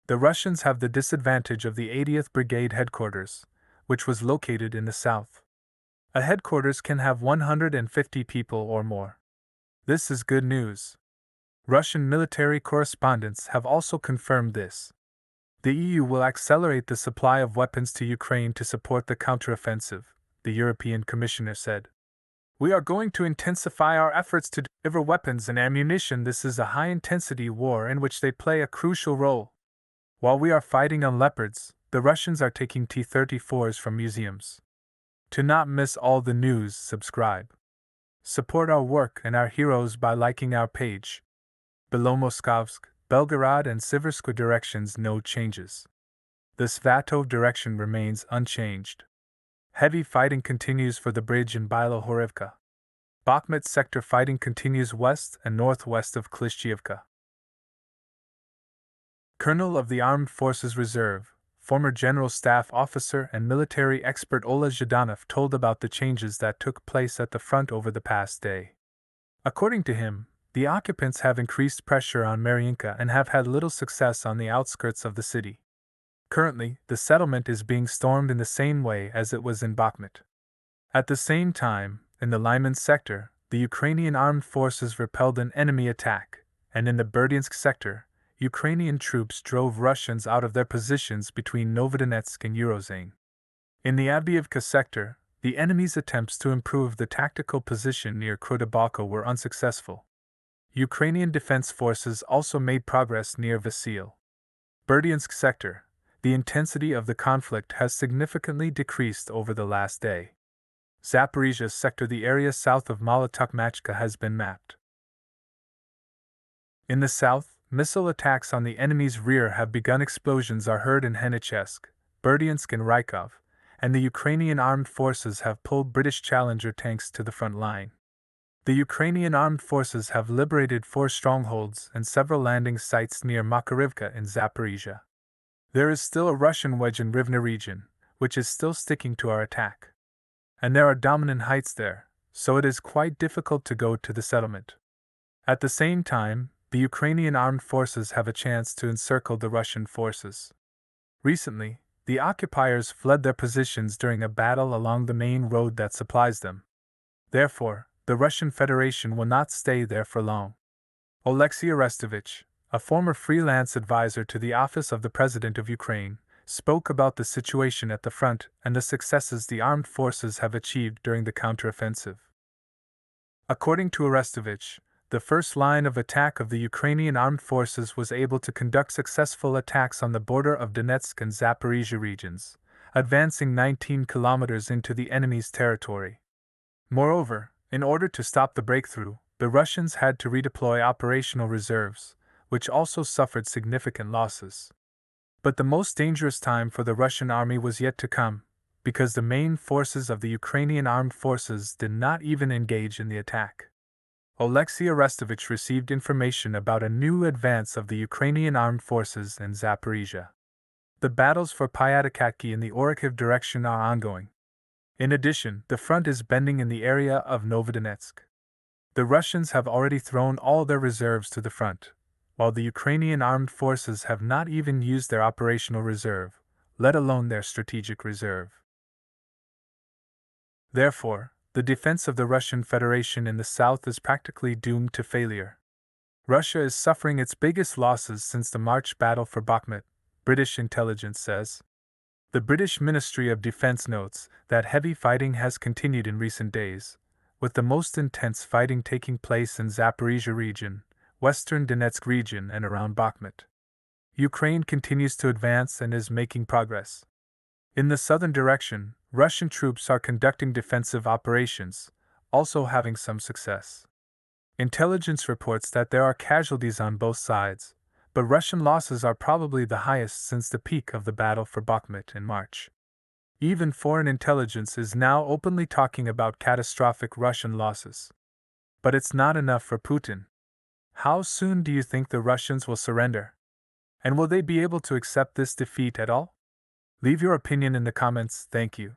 The Russians have the disadvantage of the 80th Brigade headquarters, which was located in the south. A headquarters can have 150 people or more. This is good news. Russian military correspondents have also confirmed this. The EU will accelerate the supply of weapons to Ukraine to support the counteroffensive, the European Commissioner said. We are going to intensify our efforts to deliver weapons and ammunition. This is a high-intensity war in which they play a crucial role. While we are fighting on Leopards, the Russians are taking T-34s from museums. To not miss all the news, subscribe. Support our work and our heroes by liking our page. Below Moskovsk, Belgorod and Siversk directions, no changes. The Svatov direction remains unchanged. Heavy fighting continues for the bridge in Bilohorivka. Bakhmut sector fighting continues west and northwest of Klishchiivka. Colonel of the Armed Forces Reserve, former General Staff Officer and military expert Ola Zhdanov told about the changes that took place at the front over the past day. According to him, the occupants have increased pressure on Mariinka and have had little success on the outskirts of the city. Currently, the settlement is being stormed in the same way as it was in Bakhmut. At the same time, in the Lyman sector, the Ukrainian armed forces repelled an enemy attack, and in the Berdyansk sector, Ukrainian troops drove Russians out of their positions between Severodonetsk and Urozhain. In the Avdiivka sector, the enemy's attempts to improve the tactical position near Krotobalka were unsuccessful. Ukrainian defense forces also made progress near Vasil. Berdyansk sector, the intensity of the conflict has significantly decreased over the last day. Zaporizhia sector, the area south of Molotokmachka, has been mapped. In the south, missile attacks on the enemy's rear have begun. Explosions are heard in Henichesk, Berdyansk and Rykov, and the Ukrainian armed forces have pulled British Challenger tanks to the front line. The Ukrainian armed forces have liberated 4 strongholds and several landing sites near Makarivka in Zaporizhia. There is still a Russian wedge in Rivne region, which is still sticking to our attack. And there are dominant heights there, so it is quite difficult to go to the settlement. At the same time, the Ukrainian armed forces have a chance to encircle the Russian forces. Recently, the occupiers fled their positions during a battle along the main road that supplies them. Therefore, the Russian Federation will not stay there for long. Alexei Arestovich, a former freelance advisor to the office of the President of Ukraine, spoke about the situation at the front and the successes the armed forces have achieved during the counteroffensive. According to Arestovich, the first line of attack of the Ukrainian armed forces was able to conduct successful attacks on the border of Donetsk and Zaporizhia regions, advancing 19 kilometers into the enemy's territory. Moreover, in order to stop the breakthrough, the Russians had to redeploy operational reserves, which also suffered significant losses. But the most dangerous time for the Russian army was yet to come, because the main forces of the Ukrainian armed forces did not even engage in the attack. Alexei Arestovich received information about a new advance of the Ukrainian armed forces in Zaporizhia. The battles for Pyatakatki in the Orikhiv direction are ongoing. In addition, the front is bending in the area of Novodonetsk. The Russians have already thrown all their reserves to the front, while the Ukrainian armed forces have not even used their operational reserve, let alone their strategic reserve. Therefore, the defense of the Russian Federation in the south is practically doomed to failure. Russia is suffering its biggest losses since the March battle for Bakhmut, British intelligence says. The British Ministry of Defense notes that heavy fighting has continued in recent days, with the most intense fighting taking place in Zaporizhia region, western Donetsk region and around Bakhmut. Ukraine continues to advance and is making progress. In the southern direction, Russian troops are conducting defensive operations, also having some success. Intelligence reports that there are casualties on both sides, but Russian losses are probably the highest since the peak of the battle for Bakhmut in March. Even foreign intelligence is now openly talking about catastrophic Russian losses. But it's not enough for Putin. How soon do you think the Russians will surrender? And will they be able to accept this defeat at all? Leave your opinion in the comments. Thank you.